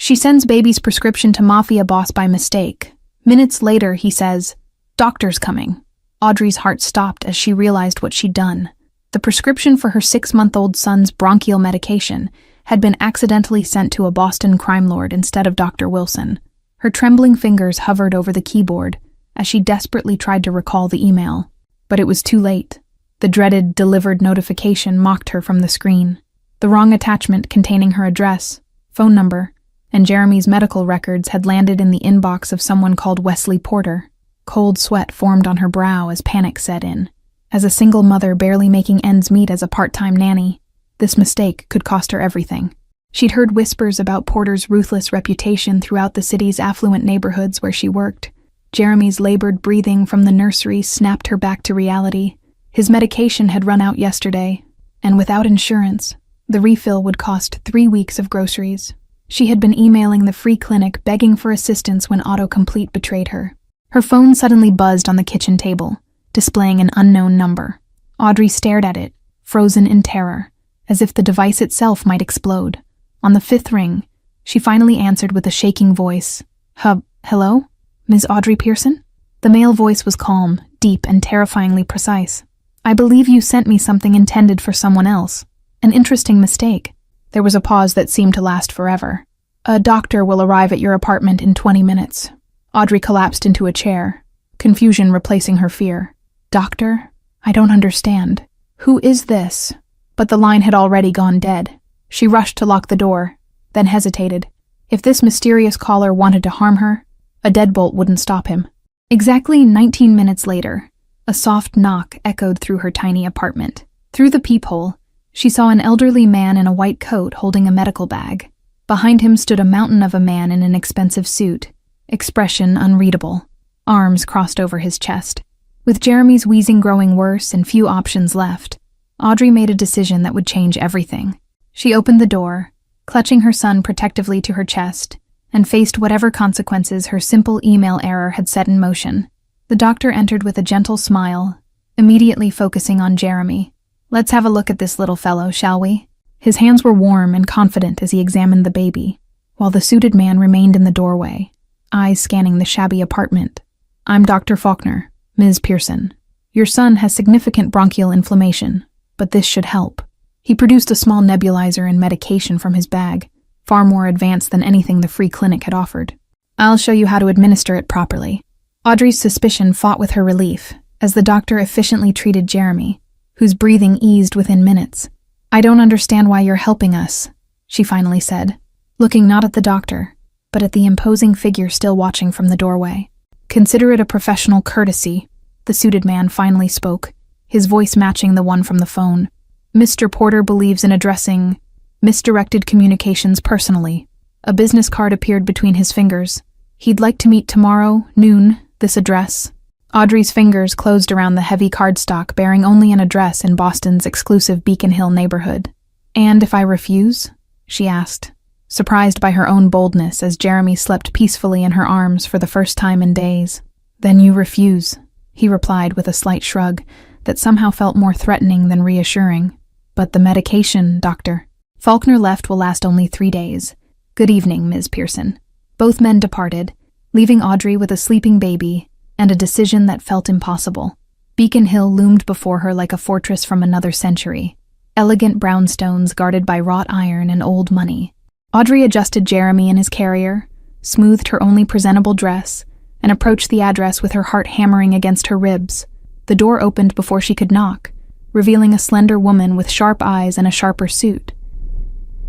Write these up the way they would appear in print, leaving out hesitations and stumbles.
She sends baby's prescription to Mafia boss by mistake. Minutes later, he says, "Doctor's coming." Audrey's heart stopped as she realized what she'd done. The prescription for her 6-month-old son's bronchial medication had been accidentally sent to a Boston crime lord instead of Dr. Wilson. Her trembling fingers hovered over the keyboard as she desperately tried to recall the email. But it was too late. The dreaded delivered notification mocked her from the screen. The wrong attachment containing her address, phone number, and Jeremy's medical records had landed in the inbox of someone called Wesley Porter. Cold sweat formed on her brow as panic set in. As a single mother barely making ends meet as a part-time nanny, this mistake could cost her everything. She'd heard whispers about Porter's ruthless reputation throughout the city's affluent neighborhoods where she worked. Jeremy's labored breathing from the nursery snapped her back to reality. His medication had run out yesterday, and without insurance, the refill would cost 3 weeks of groceries. She had been emailing the free clinic begging for assistance when autocomplete betrayed her. Her phone suddenly buzzed on the kitchen table, displaying an unknown number. Audrey stared at it, frozen in terror, as if the device itself might explode. On the 5th ring, she finally answered with a shaking voice. Hello? Ms. Audrey Pearson? The male voice was calm, deep, and terrifyingly precise. "I believe you sent me something intended for someone else. An interesting mistake." There was a pause that seemed to last forever. "A doctor will arrive at your apartment in 20 minutes. Audrey collapsed into a chair, confusion replacing her fear. "Doctor? I don't understand. Who is this?" But the line had already gone dead. She rushed to lock the door, then hesitated. If this mysterious caller wanted to harm her, a deadbolt wouldn't stop him. Exactly 19 minutes later, a soft knock echoed through her tiny apartment. Through the peephole, she saw an elderly man in a white coat holding a medical bag. Behind him stood a mountain of a man in an expensive suit, expression unreadable, arms crossed over his chest. With Jeremy's wheezing growing worse and few options left, Audrey made a decision that would change everything. She opened the door, clutching her son protectively to her chest, and faced whatever consequences her simple email error had set in motion. The doctor entered with a gentle smile, immediately focusing on Jeremy. "Let's have a look at this little fellow, shall we?" His hands were warm and confident as he examined the baby, while the suited man remained in the doorway, eyes scanning the shabby apartment. "I'm Dr. Faulkner, Ms. Pearson. Your son has significant bronchial inflammation, but this should help." He produced a small nebulizer and medication from his bag, far more advanced than anything the free clinic had offered. "I'll show you how to administer it properly." Audrey's suspicion fought with her relief as the doctor efficiently treated Jeremy, whose breathing eased within minutes. "I don't understand why you're helping us," she finally said, looking not at the doctor, but at the imposing figure still watching from the doorway. "Consider it a professional courtesy," the suited man finally spoke, his voice matching the one from the phone. "Mr. Porter believes in addressing misdirected communications personally." A business card appeared between his fingers. "He'd like to meet tomorrow, noon, this address." Audrey's fingers closed around the heavy cardstock bearing only an address in Boston's exclusive Beacon Hill neighborhood. "And if I refuse?" she asked, surprised by her own boldness as Jeremy slept peacefully in her arms for the first time in days. "Then you refuse," he replied with a slight shrug that somehow felt more threatening than reassuring. "But the medication, doctor." Faulkner left will last only 3 days. "Good evening, Ms. Pearson." Both men departed, leaving Audrey with a sleeping baby and a decision that felt impossible. Beacon Hill loomed before her like a fortress from another century, elegant brownstones guarded by wrought iron and old money. Audrey adjusted Jeremy in his carrier, smoothed her only presentable dress, and approached the address with her heart hammering against her ribs. The door opened before she could knock, revealing a slender woman with sharp eyes and a sharper suit.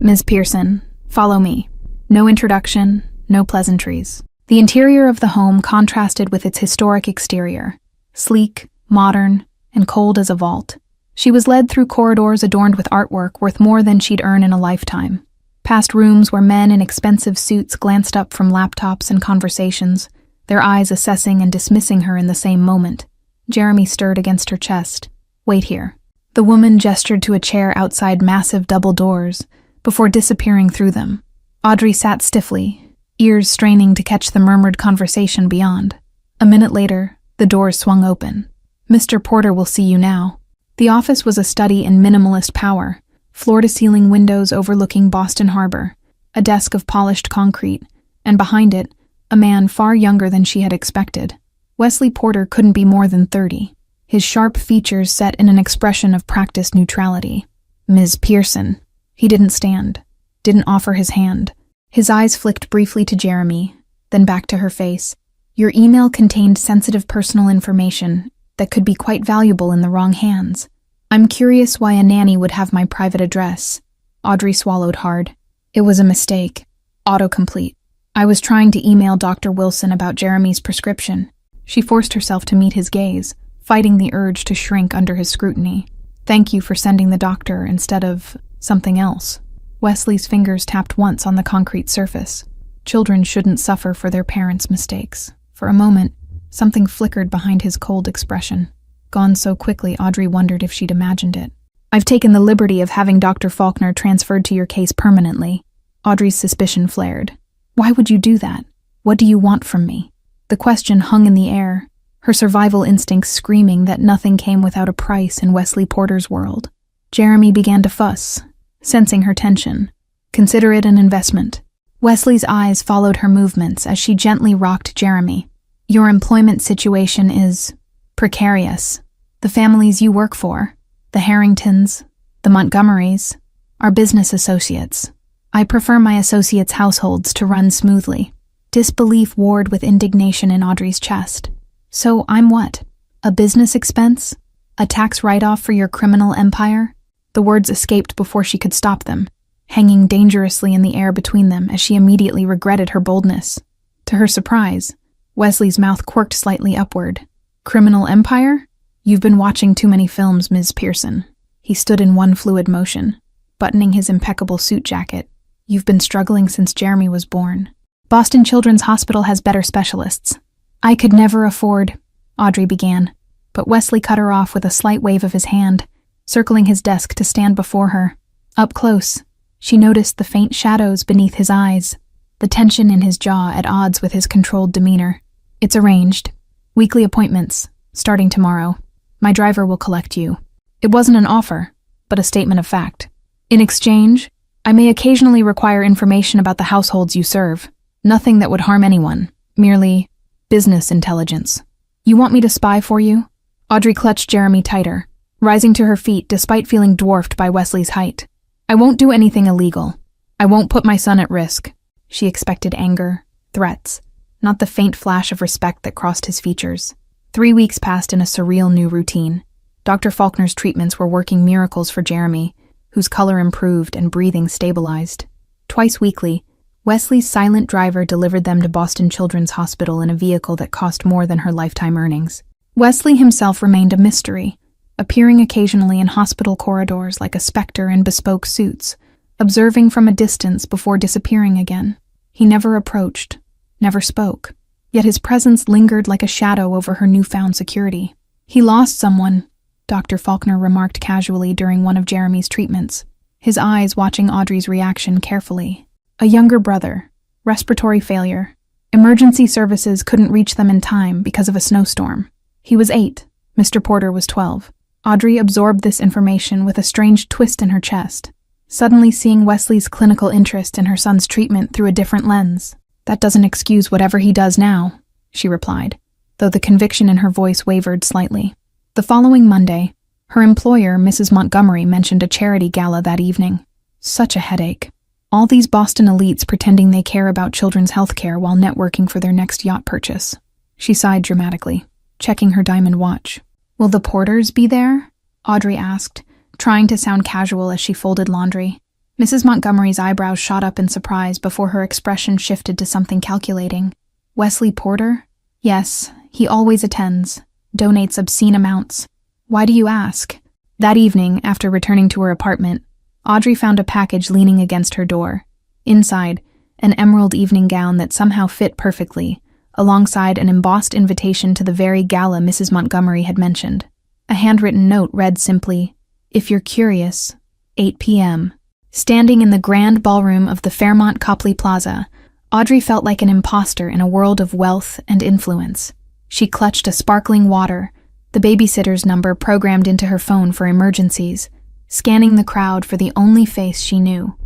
"Ms. Pearson, follow me." No introduction, no pleasantries. The interior of the home contrasted with its historic exterior, sleek, modern, and cold as a vault. She was led through corridors adorned with artwork worth more than she'd earn in a lifetime. Past rooms where men in expensive suits glanced up from laptops and conversations, their eyes assessing and dismissing her in the same moment. Jeremy stirred against her chest. "Wait here." The woman gestured to a chair outside massive double doors, before disappearing through them. Audrey sat stiffly, ears straining to catch the murmured conversation beyond. A minute later, the doors swung open. "Mr. Porter will see you now." The office was a study in minimalist power, floor-to-ceiling windows overlooking Boston Harbor, a desk of polished concrete, and behind it, a man far younger than she had expected. Wesley Porter couldn't be more than 30, his sharp features set in an expression of practiced neutrality. Ms. Pearson. He didn't stand, didn't offer his hand. His eyes flicked briefly to Jeremy, then back to her face. Your email contained sensitive personal information that could be quite valuable in the wrong hands. I'm curious why a nanny would have my private address. Audrey swallowed hard. It was a mistake. Autocomplete. I was trying to email Dr. Wilson about Jeremy's prescription. She forced herself to meet his gaze, fighting the urge to shrink under his scrutiny. Thank you for sending the doctor instead of something else. Wesley's fingers tapped once on the concrete surface. Children shouldn't suffer for their parents' mistakes. For a moment, something flickered behind his cold expression. Gone so quickly, Audrey wondered if she'd imagined it. I've taken the liberty of having Dr. Faulkner transferred to your case permanently. Audrey's suspicion flared. Why would you do that? What do you want from me? The question hung in the air, her survival instincts screaming that nothing came without a price in Wesley Porter's world. Jeremy began to fuss, sensing her tension. Consider it an investment. Wesley's eyes followed her movements as she gently rocked Jeremy. Your employment situation is precarious. The families you work for, the Harringtons, the Montgomerys, are business associates. I prefer my associates' households to run smoothly. Disbelief warred with indignation in Audrey's chest. So I'm what? A business expense? A tax write-off for your criminal empire? The words escaped before she could stop them, hanging dangerously in the air between them as she immediately regretted her boldness. To her surprise, Wesley's mouth quirked slightly upward. Criminal empire? You've been watching too many films, Ms. Pearson. He stood in one fluid motion, buttoning his impeccable suit jacket. You've been struggling since Jeremy was born. Boston Children's Hospital has better specialists. I could never afford, Audrey began, but Wesley cut her off with a slight wave of his hand, circling his desk to stand before her. Up close, she noticed the faint shadows beneath his eyes, the tension in his jaw at odds with his controlled demeanor. It's arranged. Weekly appointments, starting tomorrow. My driver will collect you. It wasn't an offer, but a statement of fact. In exchange, I may occasionally require information about the households you serve. Nothing that would harm anyone, merely business intelligence. You want me to spy for you? Audrey clutched Jeremy tighter, rising to her feet despite feeling dwarfed by Wesley's height. I won't do anything illegal. I won't put my son at risk. She expected anger, threats, not the faint flash of respect that crossed his features. 3 weeks passed in a surreal new routine. Dr. Faulkner's treatments were working miracles for Jeremy, whose color improved and breathing stabilized. Twice weekly, Wesley's silent driver delivered them to Boston Children's Hospital in a vehicle that cost more than her lifetime earnings. Wesley himself remained a mystery, appearing occasionally in hospital corridors like a specter in bespoke suits, observing from a distance before disappearing again. He never approached, never spoke, yet his presence lingered like a shadow over her newfound security. He lost someone, Dr. Faulkner remarked casually during one of Jeremy's treatments, his eyes watching Audrey's reaction carefully. A younger brother, respiratory failure. Emergency services couldn't reach them in time because of a snowstorm. He was 8, Mr. Porter was 12. Audrey absorbed this information with a strange twist in her chest, suddenly seeing Wesley's clinical interest in her son's treatment through a different lens. That doesn't excuse whatever he does now, she replied, though the conviction in her voice wavered slightly. The following Monday, her employer, Mrs. Montgomery, mentioned a charity gala that evening. Such a headache. All these Boston elites pretending they care about children's health care while networking for their next yacht purchase. She sighed dramatically, checking her diamond watch. Will the Porters be there? Audrey asked, trying to sound casual as she folded laundry. Mrs. Montgomery's eyebrows shot up in surprise before her expression shifted to something calculating. Wesley Porter? Yes, he always attends, donates obscene amounts. Why do you ask? That evening, after returning to her apartment, Audrey found a package leaning against her door. Inside, an emerald evening gown that somehow fit perfectly, alongside an embossed invitation to the very gala Mrs. Montgomery had mentioned. A handwritten note read simply, "If you're curious, 8 p.m. Standing in the grand ballroom of the Fairmont Copley Plaza, Audrey felt like an imposter in a world of wealth and influence. She clutched a sparkling water, the babysitter's number programmed into her phone for emergencies, scanning the crowd for the only face she knew.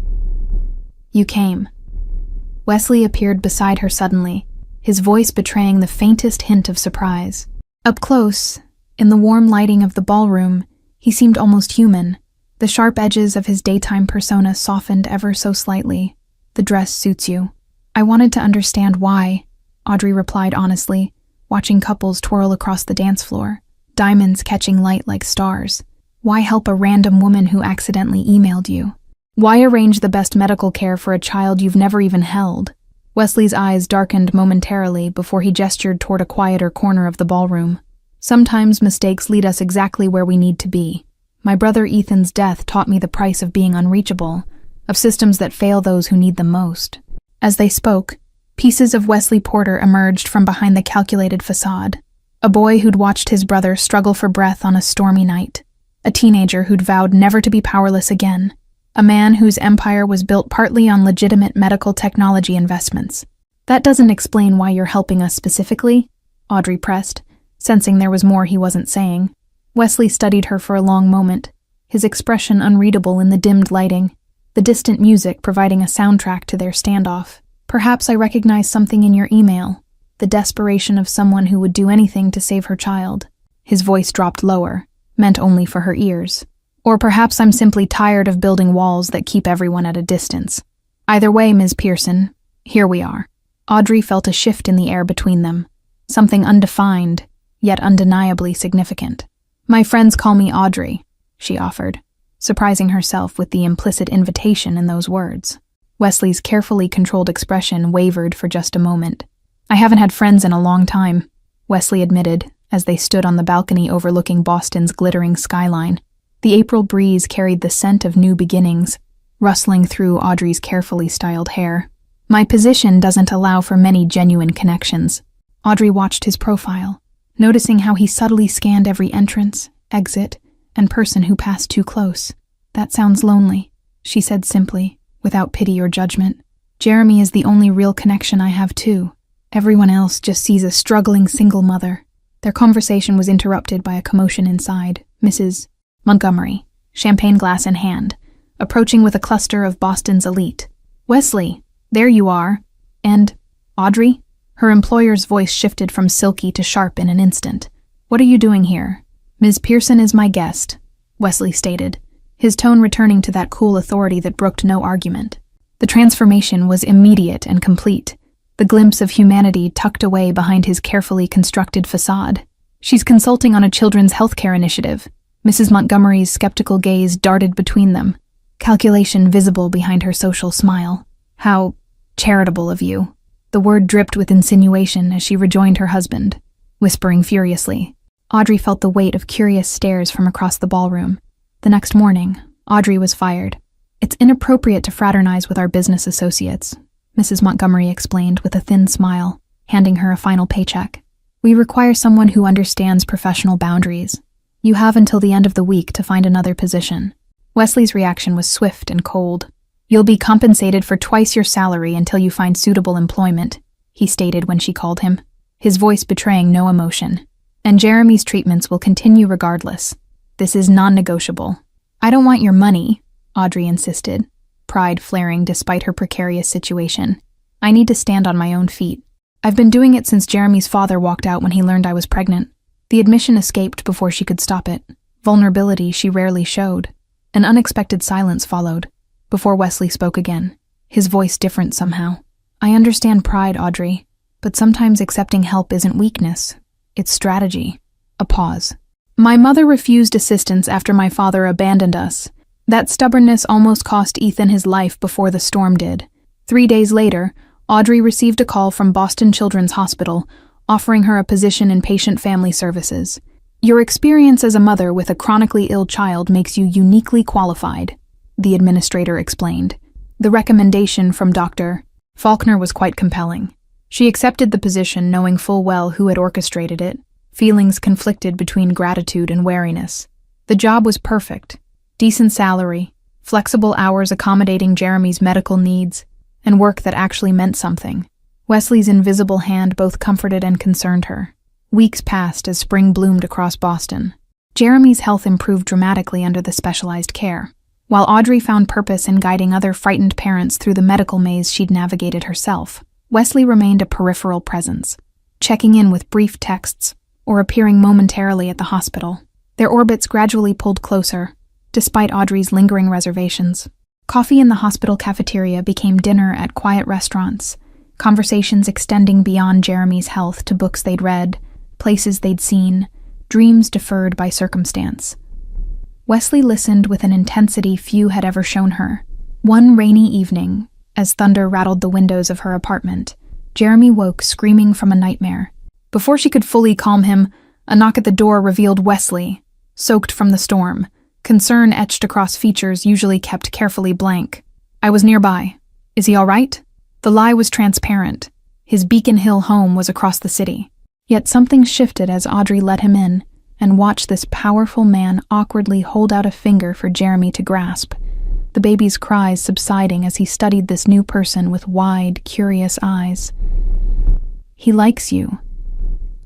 You came. Wesley appeared beside her suddenly, his voice betraying the faintest hint of surprise. Up close, in the warm lighting of the ballroom, he seemed almost human. The sharp edges of his daytime persona softened ever so slightly. "The dress suits you." "I wanted to understand why," Audrey replied honestly, watching couples twirl across the dance floor, diamonds catching light like stars. "Why help a random woman who accidentally emailed you? Why arrange the best medical care for a child you've never even held?" Wesley's eyes darkened momentarily before he gestured toward a quieter corner of the ballroom. "Sometimes mistakes lead us exactly where we need to be. My brother Ethan's death taught me the price of being unreachable, of systems that fail those who need them most." As they spoke, pieces of Wesley Porter emerged from behind the calculated facade. A boy who'd watched his brother struggle for breath on a stormy night. A teenager who'd vowed never to be powerless again. A man whose empire was built partly on legitimate medical technology investments. "That doesn't explain why you're helping us specifically," Audrey pressed, sensing there was more he wasn't saying. Wesley studied her for a long moment, his expression unreadable in the dimmed lighting, the distant music providing a soundtrack to their standoff. "Perhaps I recognize something in your email, the desperation of someone who would do anything to save her child." His voice dropped lower, meant only for her ears. "Or perhaps I'm simply tired of building walls that keep everyone at a distance. Either way, Ms. Pearson, here we are." Audrey felt a shift in the air between them, something undefined, yet undeniably significant. "My friends call me Audrey," she offered, surprising herself with the implicit invitation in those words. Wesley's carefully controlled expression wavered for just a moment. "I haven't had friends in a long time," Wesley admitted, as they stood on the balcony overlooking Boston's glittering skyline. The April breeze carried the scent of new beginnings, rustling through Audrey's carefully styled hair. "My position doesn't allow for many genuine connections." Audrey watched his profile, noticing how he subtly scanned every entrance, exit, and person who passed too close. "That sounds lonely," she said simply, without pity or judgment. "Jeremy is the only real connection I have too. Everyone else just sees a struggling single mother." Their conversation was interrupted by a commotion inside. Mrs. Montgomery, champagne glass in hand, approaching with a cluster of Boston's elite. "Wesley, there you are. And, Audrey?" Her employer's voice shifted from silky to sharp in an instant. "What are you doing here?" "Ms. Pearson is my guest," Wesley stated, his tone returning to that cool authority that brooked no argument. The transformation was immediate and complete, the glimpse of humanity tucked away behind his carefully constructed facade. "She's consulting on a children's healthcare initiative." Mrs. Montgomery's skeptical gaze darted between them, calculation visible behind her social smile. "How charitable of you." The word dripped with insinuation as she rejoined her husband, whispering furiously. Audrey felt the weight of curious stares from across the ballroom. The next morning, Audrey was fired. "It's inappropriate to fraternize with our business associates," Mrs. Montgomery explained with a thin smile, handing her a final paycheck. "We require someone who understands professional boundaries. You have until the end of the week to find another position." Wesley's reaction was swift and cold. "You'll be compensated for twice your salary until you find suitable employment," he stated when she called him, his voice betraying no emotion. "And Jeremy's treatments will continue regardless. This is non-negotiable." "I don't want your money," Audrey insisted, pride flaring despite her precarious situation. "I need to stand on my own feet. I've been doing it since Jeremy's father walked out when he learned I was pregnant." The admission escaped before she could stop it, vulnerability she rarely showed. An unexpected silence followed, before Wesley spoke again, his voice different somehow. "I understand pride, Audrey, but sometimes accepting help isn't weakness, it's strategy." A pause. "My mother refused assistance after my father abandoned us. That stubbornness almost cost Ethan his life before the storm did. 3 days later, Audrey received a call from Boston Children's Hospital, offering her a position in patient family services. Your experience as a mother with a chronically ill child makes you uniquely qualified," the administrator explained. The recommendation from Dr. Faulkner was quite compelling. She accepted the position knowing full well who had orchestrated it, feelings conflicted between gratitude and wariness. The job was perfect. Decent salary, flexible hours accommodating Jeremy's medical needs, and work that actually meant something. Wesley's invisible hand both comforted and concerned her. Weeks passed as spring bloomed across Boston. Jeremy's health improved dramatically under the specialized care. While Audrey found purpose in guiding other frightened parents through the medical maze she'd navigated herself, Wesley remained a peripheral presence, checking in with brief texts or appearing momentarily at the hospital. Their orbits gradually pulled closer, despite Audrey's lingering reservations. Coffee in the hospital cafeteria became dinner at quiet restaurants, conversations extending beyond Jeremy's health to books they'd read, places they'd seen, dreams deferred by circumstance. Wesley listened with an intensity few had ever shown her. One rainy evening, as thunder rattled the windows of her apartment, Jeremy woke screaming from a nightmare. Before she could fully calm him, a knock at the door revealed Wesley, soaked from the storm, concern etched across features usually kept carefully blank. "I was nearby. Is he all right?" The lie was transparent. His Beacon Hill home was across the city. Yet something shifted as Audrey let him in and watched this powerful man awkwardly hold out a finger for Jeremy to grasp, the baby's cries subsiding as he studied this new person with wide, curious eyes. "He likes you,"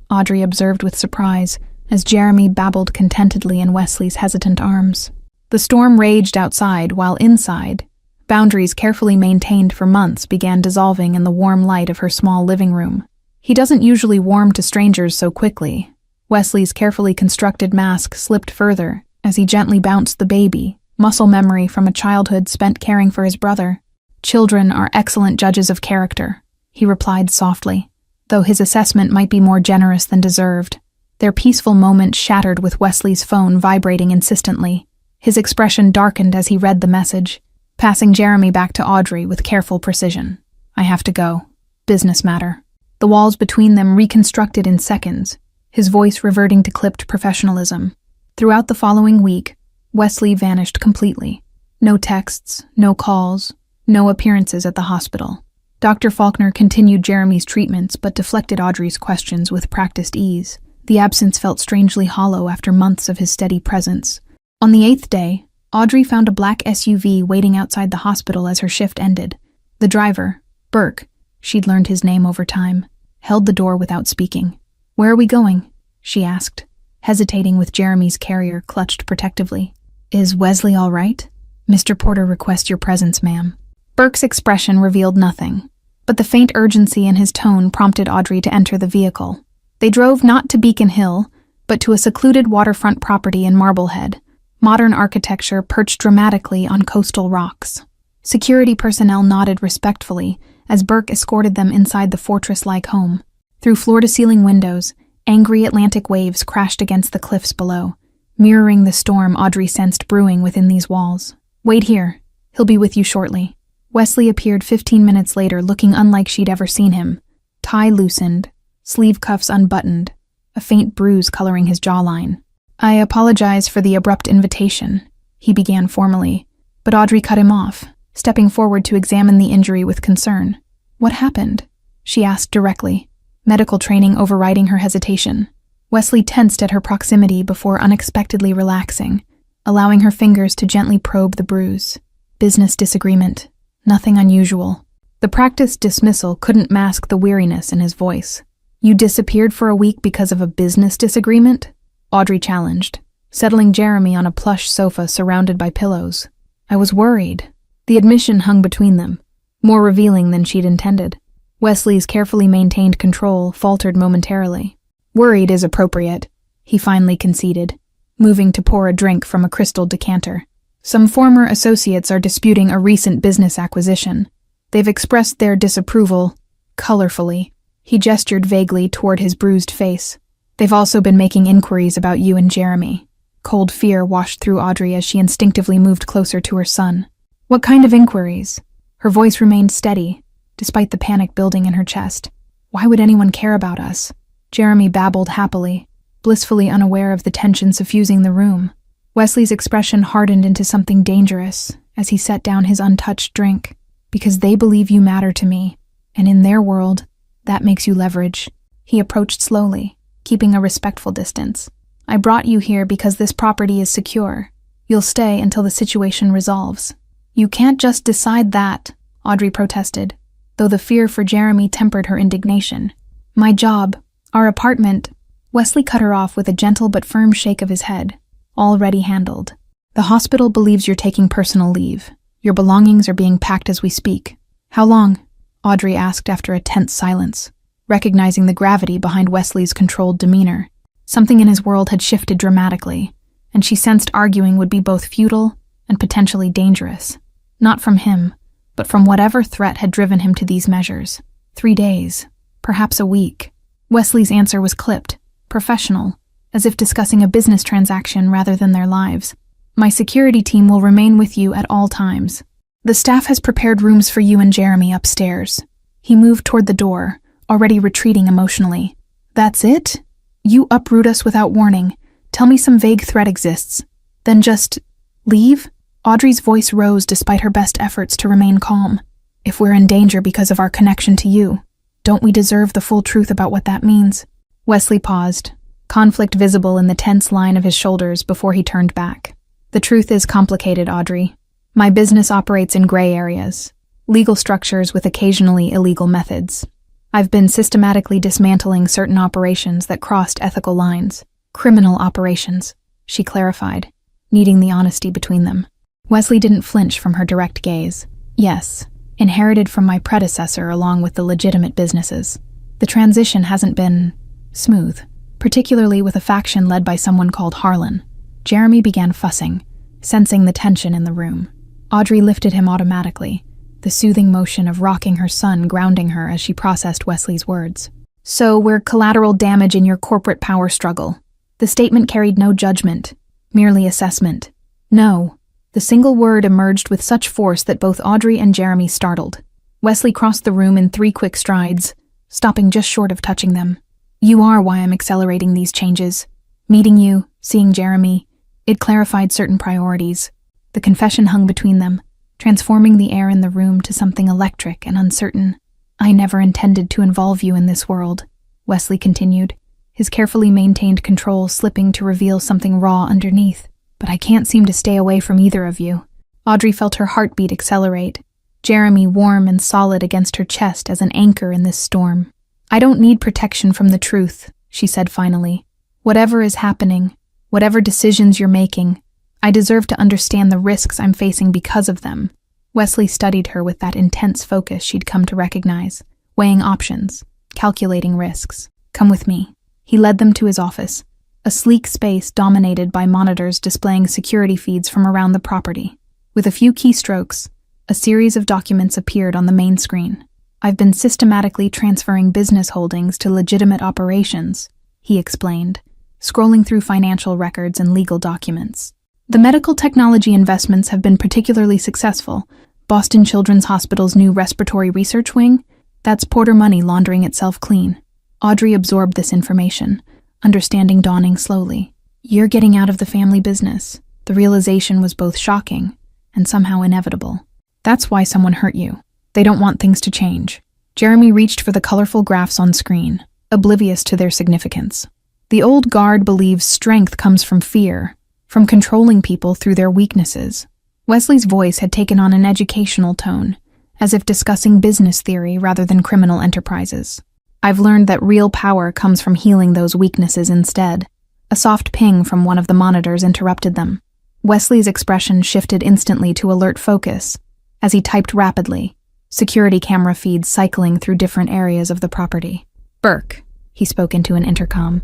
Audrey observed with surprise as Jeremy babbled contentedly in Wesley's hesitant arms. The storm raged outside while inside, boundaries carefully maintained for months began dissolving in the warm light of her small living room. "He doesn't usually warm to strangers so quickly." Wesley's carefully constructed mask slipped further as he gently bounced the baby, muscle memory from a childhood spent caring for his brother. "Children are excellent judges of character," he replied softly, though his assessment might be more generous than deserved. Their peaceful moment shattered with Wesley's phone vibrating insistently. His expression darkened as he read the message, passing Jeremy back to Audrey with careful precision. "I have to go. Business matter." The walls between them reconstructed in seconds, his voice reverting to clipped professionalism. Throughout the following week, Wesley vanished completely. No texts, no calls, no appearances at the hospital. Dr. Faulkner continued Jeremy's treatments but deflected Audrey's questions with practiced ease. The absence felt strangely hollow after months of his steady presence. On the 8th day, Audrey found a black SUV waiting outside the hospital as her shift ended. The driver, Burke, she'd learned his name over time, held the door without speaking. "Where are we going?" she asked, hesitating with Jeremy's carrier clutched protectively. "Is Wesley all right? Mr. Porter requests your presence, ma'am." Burke's expression revealed nothing, but the faint urgency in his tone prompted Audrey to enter the vehicle. They drove not to Beacon Hill, but to a secluded waterfront property in Marblehead, modern architecture perched dramatically on coastal rocks. Security personnel nodded respectfully as Burke escorted them inside the fortress-like home. Through floor-to-ceiling windows, angry Atlantic waves crashed against the cliffs below, mirroring the storm Audrey sensed brewing within these walls. "Wait here. He'll be with you shortly." Wesley appeared 15 minutes later looking unlike she'd ever seen him. Tie loosened, sleeve cuffs unbuttoned, a faint bruise coloring his jawline. "I apologize for the abrupt invitation," he began formally, but Audrey cut him off, stepping forward to examine the injury with concern. "What happened?" she asked directly, medical training overriding her hesitation. Wesley tensed at her proximity before unexpectedly relaxing, allowing her fingers to gently probe the bruise. "Business disagreement. Nothing unusual." The practiced dismissal couldn't mask the weariness in his voice. "You disappeared for a week because of a business disagreement?" Audrey challenged, settling Jeremy on a plush sofa surrounded by pillows. "I was worried." The admission hung between them, more revealing than she'd intended. Wesley's carefully maintained control faltered momentarily. "Worried is appropriate," he finally conceded, moving to pour a drink from a crystal decanter. "Some former associates are disputing a recent business acquisition. They've expressed their disapproval, colorfully." He gestured vaguely toward his bruised face. "They've also been making inquiries about you and Jeremy." Cold fear washed through Audrey as she instinctively moved closer to her son. "What kind of inquiries?" Her voice remained steady, despite the panic building in her chest. "Why would anyone care about us?" Jeremy babbled happily, blissfully unaware of the tension suffusing the room. Wesley's expression hardened into something dangerous as he set down his untouched drink. "Because they believe you matter to me, and in their world, that makes you leverage." He approached slowly, keeping a respectful distance. "I brought you here because this property is secure. You'll stay until the situation resolves." "You can't just decide that," Audrey protested, though the fear for Jeremy tempered her indignation. "My job, our apartment." Wesley cut her off with a gentle but firm shake of his head. "Already handled." The hospital believes you're taking personal leave. Your belongings are being packed as we speak. How long? Audrey asked after a tense silence, recognizing the gravity behind Wesley's controlled demeanor. Something in his world had shifted dramatically, and she sensed arguing would be both futile and potentially dangerous. Not from him, but from whatever threat had driven him to these measures. 3 days, perhaps a week. Wesley's answer was clipped, professional, as if discussing a business transaction rather than their lives. My security team will remain with you at all times. The staff has prepared rooms for you and Jeremy upstairs. He moved toward the door, already retreating emotionally. That's it? You uproot us without warning. Tell me some vague threat exists. Then just leave? Audrey's voice rose despite her best efforts to remain calm. If we're in danger because of our connection to you, don't we deserve the full truth about what that means? Wesley paused, conflict visible in the tense line of his shoulders before he turned back. The truth is complicated, Audrey. My business operates in gray areas, legal structures with occasionally illegal methods. I've been systematically dismantling certain operations that crossed ethical lines. Criminal operations, she clarified, needing the honesty between them. Wesley didn't flinch from her direct gaze. Yes, inherited from my predecessor along with the legitimate businesses. The transition hasn't been smooth, particularly with a faction led by someone called Harlan. Jeremy began fussing, sensing the tension in the room. Audrey lifted him automatically, the soothing motion of rocking her son grounding her as she processed Wesley's words. So we're collateral damage in your corporate power struggle. The statement carried no judgment, merely assessment. No. The single word emerged with such force that both Audrey and Jeremy startled. Wesley crossed the room in 3 quick strides, stopping just short of touching them. You are why I'm accelerating these changes. Meeting you, seeing Jeremy, it clarified certain priorities. The confession hung between them, transforming the air in the room to something electric and uncertain. I never intended to involve you in this world, Wesley continued, his carefully maintained control slipping to reveal something raw underneath. But I can't seem to stay away from either of you. Audrey felt her heartbeat accelerate, Jeremy warm and solid against her chest as an anchor in this storm. I don't need protection from the truth, she said finally. Whatever is happening, whatever decisions you're making, I deserve to understand the risks I'm facing because of them. Wesley studied her with that intense focus she'd come to recognize, weighing options, calculating risks. Come with me. He led them to his office, a sleek space dominated by monitors displaying security feeds from around the property. With a few keystrokes, a series of documents appeared on the main screen. I've been systematically transferring business holdings to legitimate operations, he explained, scrolling through financial records and legal documents. The medical technology investments have been particularly successful. Boston Children's Hospital's new respiratory research wing, that's Porter money laundering itself clean. Audrey absorbed this information, understanding dawning slowly. You're getting out of the family business. The realization was both shocking and somehow inevitable. That's why someone hurt you. They don't want things to change. Jeremy reached for the colorful graphs on screen, oblivious to their significance. The old guard believes strength comes from fear, from controlling people through their weaknesses. Wesley's voice had taken on an educational tone, as if discussing business theory rather than criminal enterprises. I've learned that real power comes from healing those weaknesses instead. A soft ping from one of the monitors interrupted them. Wesley's expression shifted instantly to alert focus as he typed rapidly, security camera feeds cycling through different areas of the property. Burke, he spoke into an intercom.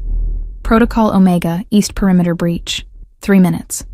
Protocol Omega, East Perimeter breach. 3 minutes.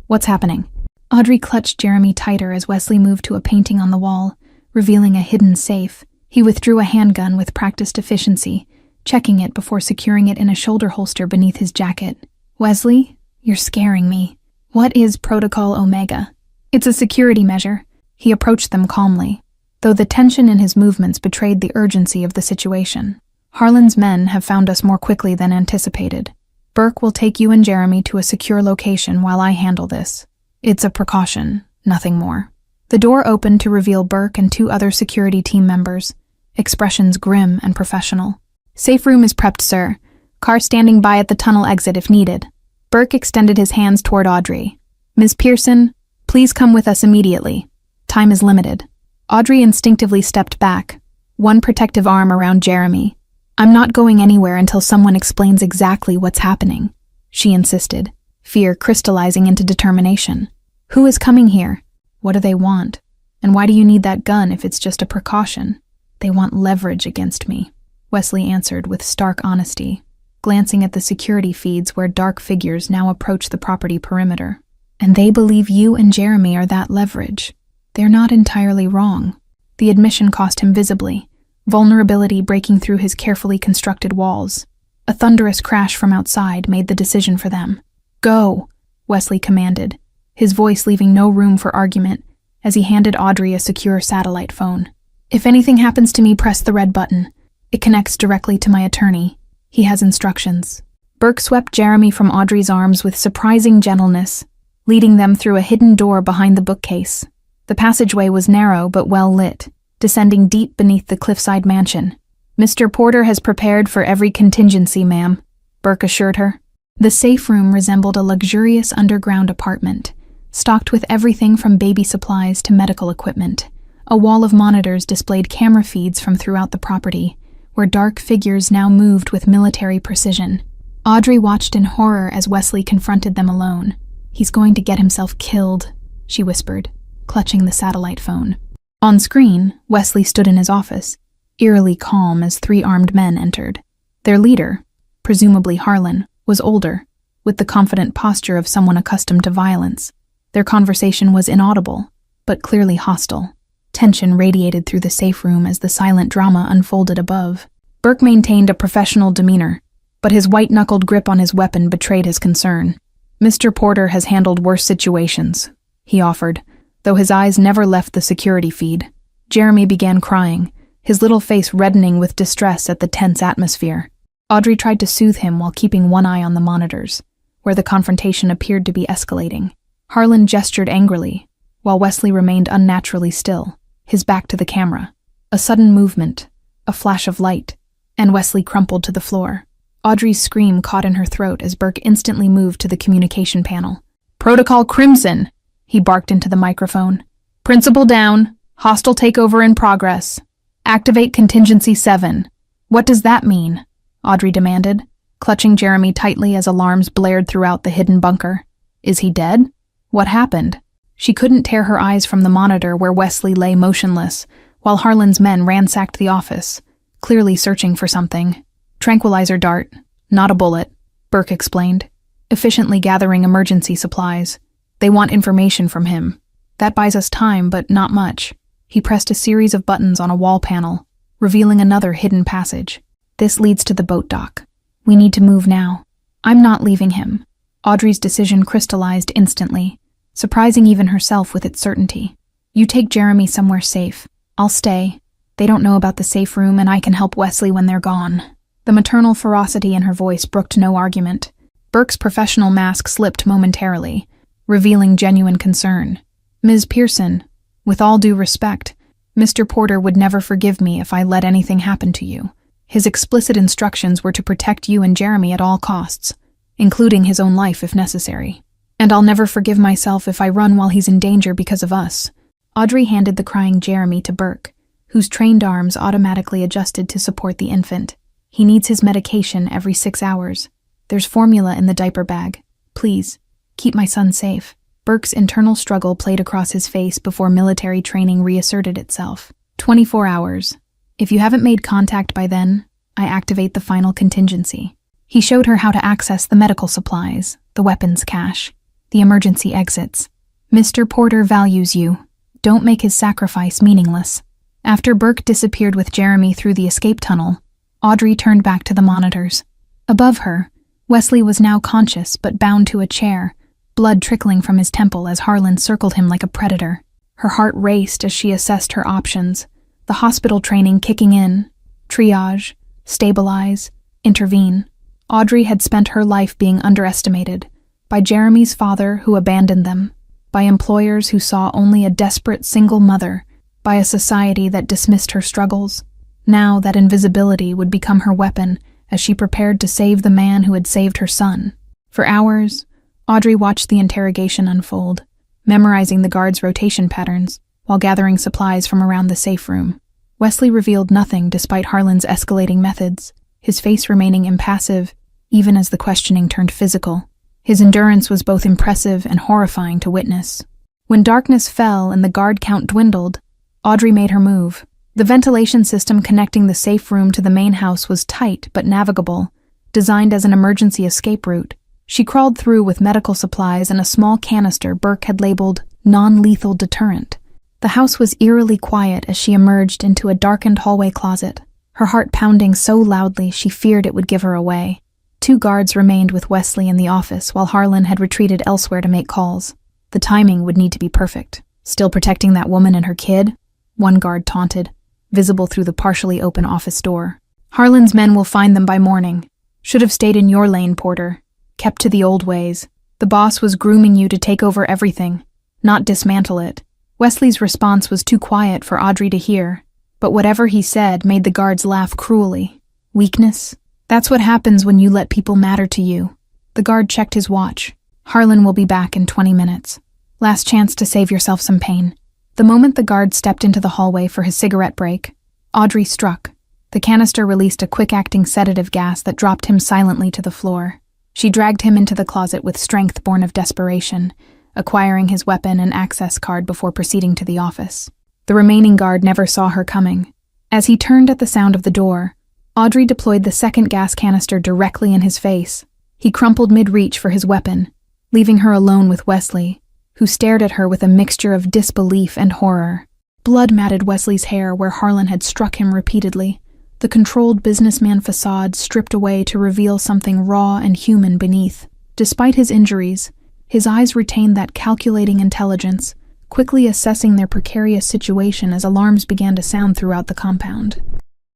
What's happening? Audrey clutched Jeremy tighter as Wesley moved to a painting on the wall, revealing a hidden safe. He withdrew a handgun with practiced efficiency, checking it before securing it in a shoulder holster beneath his jacket. Wesley, you're scaring me. What is Protocol Omega? It's a security measure. He approached them calmly, though the tension in his movements betrayed the urgency of the situation. Harlan's men have found us more quickly than anticipated. Burke will take you and Jeremy to a secure location while I handle this. It's a precaution, nothing more. The door opened to reveal Burke and 2 other security team members, expressions grim and professional. Safe room is prepped, sir. Car standing by at the tunnel exit if needed. Burke extended his hands toward Audrey. Ms. Pearson, please come with us immediately. Time is limited. Audrey instinctively stepped back, one protective arm around Jeremy. I'm not going anywhere until someone explains exactly what's happening, she insisted, fear crystallizing into determination. Who is coming here? What do they want? And why do you need that gun if it's just a precaution? They want leverage against me, Wesley answered with stark honesty, glancing at the security feeds where dark figures now approach the property perimeter. And they believe you and Jeremy are that leverage. They're not entirely wrong. The admission cost him visibly, vulnerability breaking through his carefully constructed walls. A thunderous crash from outside made the decision for them. Go, Wesley commanded, his voice leaving no room for argument as he handed Audrey a secure satellite phone. If anything happens to me, press the red button. It connects directly to my attorney. He has instructions. Burke swept Jeremy from Audrey's arms with surprising gentleness, leading them through a hidden door behind the bookcase. The passageway was narrow but well lit, descending deep beneath the cliffside mansion. Mr. Porter has prepared for every contingency, ma'am, Burke assured her. The safe room resembled a luxurious underground apartment, stocked with everything from baby supplies to medical equipment. A wall of monitors displayed camera feeds from throughout the property, where dark figures now moved with military precision. Audrey watched in horror as Wesley confronted them alone. He's going to get himself killed, she whispered, clutching the satellite phone. On screen, Wesley stood in his office, eerily calm as 3 armed men entered. Their leader, presumably Harlan, was older, with the confident posture of someone accustomed to violence. Their conversation was inaudible, but clearly hostile. Tension radiated through the safe room as the silent drama unfolded above. Burke maintained a professional demeanor, but his white-knuckled grip on his weapon betrayed his concern. Mr. Porter has handled worse situations, he offered, though his eyes never left the security feed. Jeremy began crying, his little face reddening with distress at the tense atmosphere. Audrey tried to soothe him while keeping one eye on the monitors, where the confrontation appeared to be escalating. Harlan gestured angrily, while Wesley remained unnaturally still, his back to the camera. A sudden movement, a flash of light, and Wesley crumpled to the floor. Audrey's scream caught in her throat as Burke instantly moved to the communication panel. "Protocol Crimson," he barked into the microphone. "Principal down. Hostile takeover in progress. Activate Contingency 7. What does that mean?" Audrey demanded, clutching Jeremy tightly as alarms blared throughout the hidden bunker. "Is he dead? What happened?" She couldn't tear her eyes from the monitor where Wesley lay motionless, while Harlan's men ransacked the office, clearly searching for something. "Tranquilizer dart, not a bullet," Burke explained, efficiently gathering emergency supplies. "They want information from him. That buys us time, but not much." He pressed a series of buttons on a wall panel, revealing another hidden passage. "This leads to the boat dock. We need to move now." "I'm not leaving him." Audrey's decision crystallized instantly, surprising even herself with its certainty. "You take Jeremy somewhere safe. I'll stay. They don't know about the safe room, and I can help Wesley when they're gone." The maternal ferocity in her voice brooked no argument. Burke's professional mask slipped momentarily, revealing genuine concern. "Ms. Pearson, with all due respect, Mr. Porter would never forgive me if I let anything happen to you. His explicit instructions were to protect you and Jeremy at all costs, including his own life if necessary. And I'll never forgive myself if I run while he's in danger because of us." Audrey handed the crying Jeremy to Burke, whose trained arms automatically adjusted to support the infant. "He needs his medication every 6 hours. There's formula in the diaper bag. Please, keep my son safe." Burke's internal struggle played across his face before military training reasserted itself. 24 hours. If you haven't made contact by then, I activate the final contingency. He showed her how to access the medical supplies, the weapons cache, the emergency exits. "Mr. Porter values you. Don't make his sacrifice meaningless." After Burke disappeared with Jeremy through the escape tunnel, Audrey turned back to the monitors. Above her, Wesley was now conscious but bound to a chair, blood trickling from his temple as Harlan circled him like a predator. Her heart raced as she assessed her options, the hospital training kicking in: triage, stabilize, intervene. Audrey had spent her life being underestimated, by Jeremy's father who abandoned them, by employers who saw only a desperate single mother, by a society that dismissed her struggles. Now that invisibility would become her weapon as she prepared to save the man who had saved her son. For hours, Audrey watched the interrogation unfold, memorizing the guards' rotation patterns while gathering supplies from around the safe room. Wesley revealed nothing despite Harlan's escalating methods, his face remaining impassive even as the questioning turned physical. His endurance was both impressive and horrifying to witness. When darkness fell and the guard count dwindled, Audrey made her move. The ventilation system connecting the safe room to the main house was tight but navigable, designed as an emergency escape route. She crawled through with medical supplies and a small canister Burke had labeled non-lethal deterrent. The house was eerily quiet as she emerged into a darkened hallway closet, her heart pounding so loudly she feared it would give her away. 2 guards remained with Wesley in the office while Harlan had retreated elsewhere to make calls. The timing would need to be perfect. Still protecting that woman and her kid? One guard taunted, visible through the partially open office door. Harlan's men will find them by morning. Should have stayed in your lane, Porter. Kept to the old ways. The boss was grooming you to take over everything, not dismantle it. Wesley's response was too quiet for Audrey to hear, but whatever he said made the guards laugh cruelly. Weakness? That's what happens when you let people matter to you. The guard checked his watch. Harlan will be back in 20 minutes. Last chance to save yourself some pain. The moment the guard stepped into the hallway for his cigarette break, Audrey struck. The canister released a quick-acting sedative gas that dropped him silently to the floor. She dragged him into the closet with strength born of desperation, acquiring his weapon and access card before proceeding to the office. The remaining guard never saw her coming. As he turned at the sound of the door, Audrey deployed the second gas canister directly in his face. He crumpled mid-reach for his weapon, leaving her alone with Wesley, who stared at her with a mixture of disbelief and horror. Blood matted Wesley's hair where Harlan had struck him repeatedly, the controlled businessman facade stripped away to reveal something raw and human beneath. Despite his injuries, his eyes retained that calculating intelligence, quickly assessing their precarious situation as alarms began to sound throughout the compound.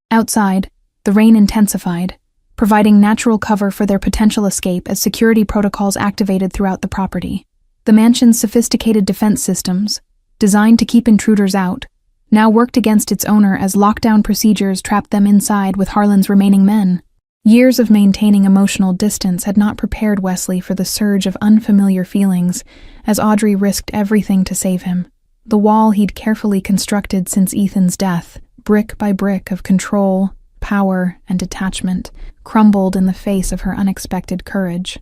Outside, the rain intensified, providing natural cover for their potential escape as security protocols activated throughout the property. The mansion's sophisticated defense systems, designed to keep intruders out, now worked against its owner as lockdown procedures trapped them inside with Harlan's remaining men. Years of maintaining emotional distance had not prepared Wesley for the surge of unfamiliar feelings as Audrey risked everything to save him. The wall he'd carefully constructed since Ethan's death, brick by brick of control, power, and detachment, crumbled in the face of her unexpected courage.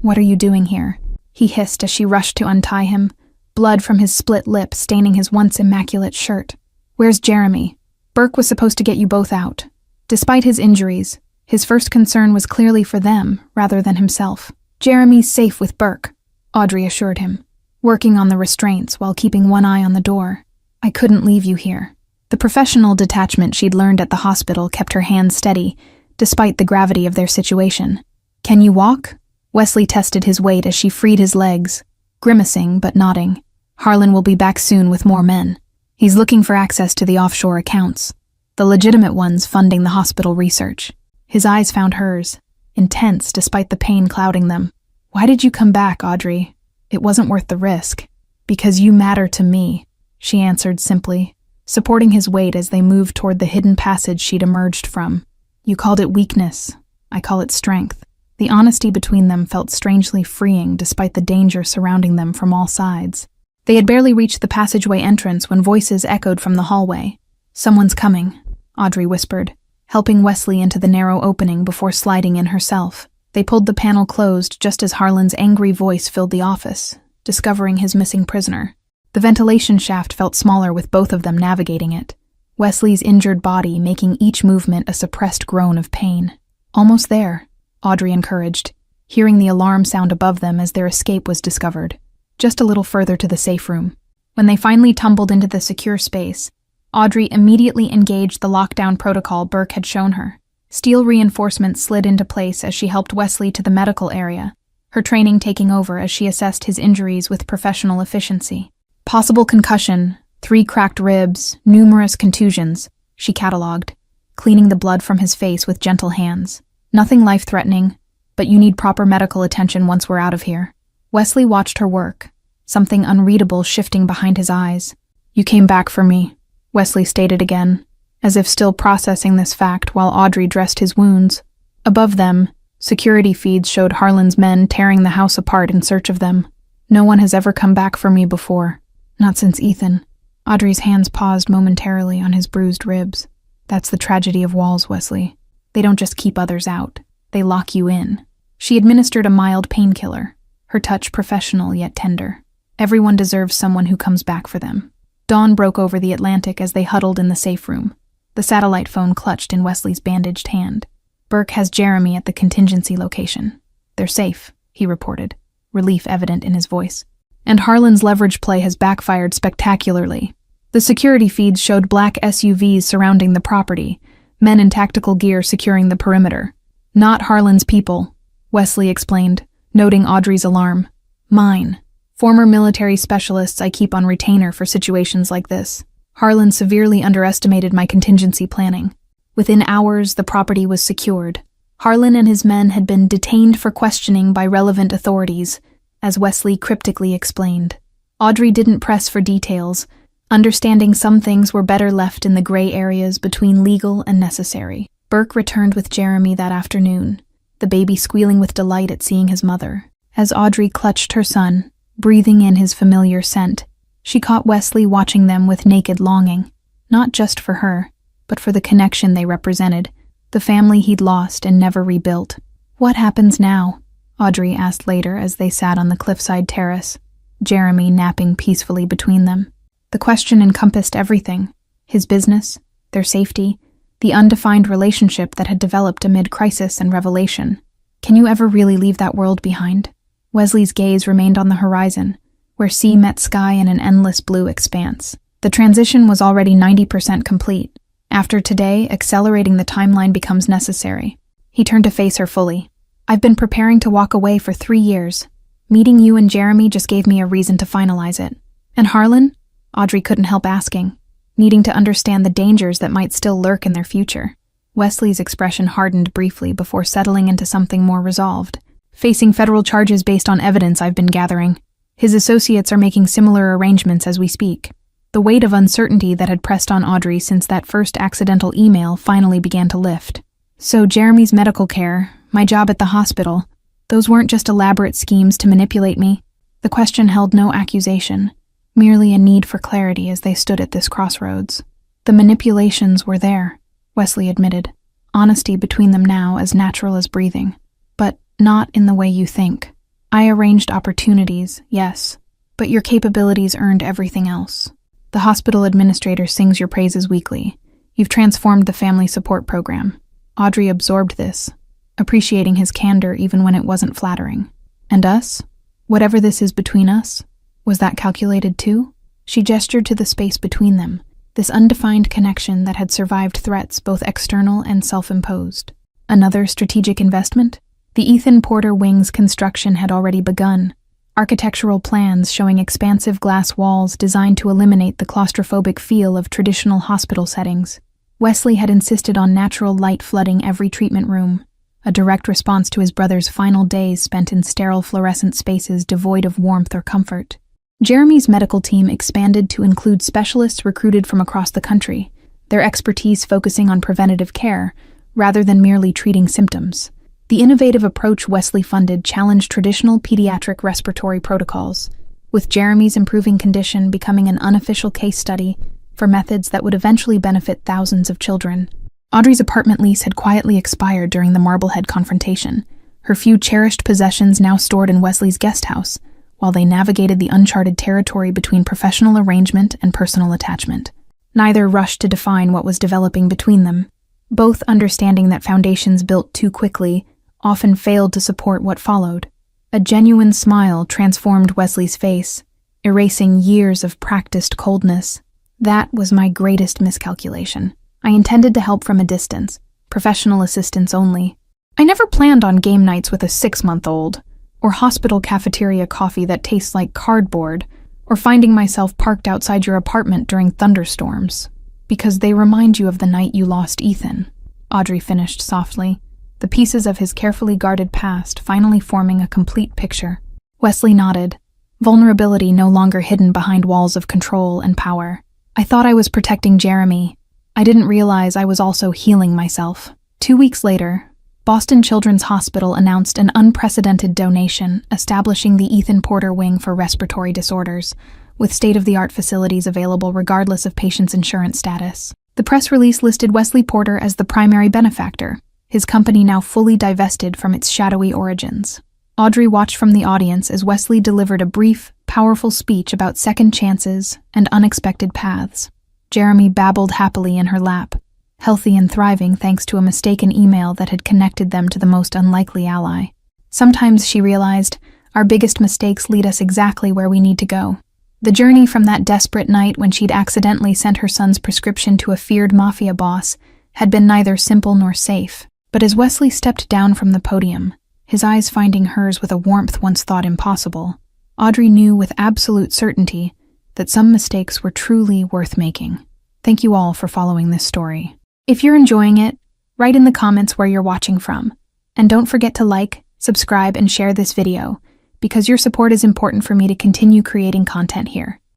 "What are you doing here?" he hissed as she rushed to untie him, blood from his split lip staining his once immaculate shirt. "Where's Jeremy? Burke was supposed to get you both out." Despite his injuries, his first concern was clearly for them rather than himself. "Jeremy's safe with Burke," Audrey assured him, working on the restraints while keeping one eye on the door. "I couldn't leave you here." The professional detachment she'd learned at the hospital kept her hands steady, despite the gravity of their situation. "Can you walk?" Wesley tested his weight as she freed his legs, grimacing but nodding. "Harlan will be back soon with more men. He's looking for access to the offshore accounts, the legitimate ones funding the hospital research." His eyes found hers, intense despite the pain clouding them. "Why did you come back, Audrey?" "It wasn't worth the risk." "Because you matter to me," she answered simply, supporting his weight as they moved toward the hidden passage she'd emerged from. "You called it weakness. I call it strength." The honesty between them felt strangely freeing despite the danger surrounding them from all sides. They had barely reached the passageway entrance when voices echoed from the hallway. "Someone's coming," Audrey whispered, helping Wesley into the narrow opening before sliding in herself. They pulled the panel closed just as Harlan's angry voice filled the office, discovering his missing prisoner. The ventilation shaft felt smaller with both of them navigating it, Wesley's injured body making each movement a suppressed groan of pain. "Almost there," Audrey encouraged, hearing the alarm sound above them as their escape was discovered. Just a little further to the safe room. When they finally tumbled into the secure space, Audrey immediately engaged the lockdown protocol Burke had shown her. Steel reinforcements slid into place as she helped Wesley to the medical area, her training taking over as she assessed his injuries with professional efficiency. "Possible concussion, 3 cracked ribs, numerous contusions," she catalogued, cleaning the blood from his face with gentle hands. "Nothing life-threatening, but you need proper medical attention once we're out of here." Wesley watched her work, something unreadable shifting behind his eyes. "You came back for me," Wesley stated again, as if still processing this fact while Audrey dressed his wounds. Above them, security feeds showed Harlan's men tearing the house apart in search of them. "No one has ever come back for me before. Not since Ethan." Audrey's hands paused momentarily on his bruised ribs. "That's the tragedy of walls, Wesley. They don't just keep others out. They lock you in." She administered a mild painkiller, her touch professional yet tender. Everyone deserves someone who comes back for them. Dawn broke over the Atlantic as they huddled in the safe room, the satellite phone clutched in Wesley's bandaged hand. Burke has Jeremy at the contingency location. They're safe, he reported, relief evident in his voice. And Harlan's leverage play has backfired spectacularly. The security feeds showed black SUVs surrounding the property, men in tactical gear securing the perimeter. Not Harlan's people, Wesley explained, noting Audrey's alarm. Mine. Former military specialists I keep on retainer for situations like this. Harlan severely underestimated my contingency planning. Within hours, the property was secured. Harlan and his men had been detained for questioning by relevant authorities, as Wesley cryptically explained. Audrey didn't press for details, understanding some things were better left in the gray areas between legal and necessary. Burke returned with Jeremy that afternoon, the baby squealing with delight at seeing his mother. As Audrey clutched her son, breathing in his familiar scent, she caught Wesley watching them with naked longing, not just for her, but for the connection they represented, the family he'd lost and never rebuilt. What happens now? Audrey asked later as they sat on the cliffside terrace, Jeremy napping peacefully between them. The question encompassed everything: his business, their safety, the undefined relationship that had developed amid crisis and revelation. Can you ever really leave that world behind? Wesley's gaze remained on the horizon, where sea met sky in an endless blue expanse. The transition was already 90% complete. After today, accelerating the timeline becomes necessary. He turned to face her fully. I've been preparing to walk away for 3 years. Meeting you and Jeremy just gave me a reason to finalize it. And Harlan? Audrey couldn't help asking, needing to understand the dangers that might still lurk in their future. Wesley's expression hardened briefly before settling into something more resolved. Facing federal charges based on evidence I've been gathering. His associates are making similar arrangements as we speak. The weight of uncertainty that had pressed on Audrey since that first accidental email finally began to lift. So Jeremy's medical care, my job at the hospital, those weren't just elaborate schemes to manipulate me. The question held no accusation, merely a need for clarity as they stood at this crossroads. The manipulations were there, Wesley admitted, honesty between them now as natural as breathing. But not in the way you think. I arranged opportunities, yes, but your capabilities earned everything else. The hospital administrator sings your praises weekly. You've transformed the family support program. Audrey absorbed this, appreciating his candor even when it wasn't flattering. And us? Whatever this is between us, was that calculated too? She gestured to the space between them, this undefined connection that had survived threats both external and self-imposed. Another strategic investment? The Ethan Porter Wing's construction had already begun, architectural plans showing expansive glass walls designed to eliminate the claustrophobic feel of traditional hospital settings. Wesley had insisted on natural light flooding every treatment room, a direct response to his brother's final days spent in sterile fluorescent spaces devoid of warmth or comfort. Jeremy's medical team expanded to include specialists recruited from across the country, their expertise focusing on preventative care rather than merely treating symptoms. The innovative approach Wesley funded challenged traditional pediatric respiratory protocols, with Jeremy's improving condition becoming an unofficial case study for methods that would eventually benefit thousands of children. Audrey's apartment lease had quietly expired during the Marblehead confrontation, her few cherished possessions now stored in Wesley's guest house, while they navigated the uncharted territory between professional arrangement and personal attachment. Neither rushed to define what was developing between them, both understanding that foundations built too quickly often failed to support what followed. A genuine smile transformed Wesley's face, erasing years of practiced coldness. That was my greatest miscalculation. I intended to help from a distance, professional assistance only. I never planned on game nights with a 6-month-old, or hospital cafeteria coffee that tastes like cardboard, or finding myself parked outside your apartment during thunderstorms, because they remind you of the night you lost Ethan, Audrey finished softly, the pieces of his carefully guarded past finally forming a complete picture. Wesley nodded, vulnerability no longer hidden behind walls of control and power. I thought I was protecting Jeremy. I didn't realize I was also healing myself. 2 weeks later, Boston Children's Hospital announced an unprecedented donation establishing the Ethan Porter Wing for respiratory disorders, with state-of-the-art facilities available regardless of patients' insurance status. The press release listed Wesley Porter as the primary benefactor, his company now fully divested from its shadowy origins. Audrey watched from the audience as Wesley delivered a brief, powerful speech about second chances and unexpected paths. Jeremy babbled happily in her lap, healthy and thriving thanks to a mistaken email that had connected them to the most unlikely ally. Sometimes, she realized, our biggest mistakes lead us exactly where we need to go. The journey from that desperate night when she'd accidentally sent her son's prescription to a feared Mafia boss had been neither simple nor safe. But as Wesley stepped down from the podium, his eyes finding hers with a warmth once thought impossible, Audrey knew with absolute certainty that some mistakes were truly worth making. Thank you all for following this story. If you're enjoying it, write in the comments where you're watching from. And don't forget to like, subscribe, and share this video, because your support is important for me to continue creating content here.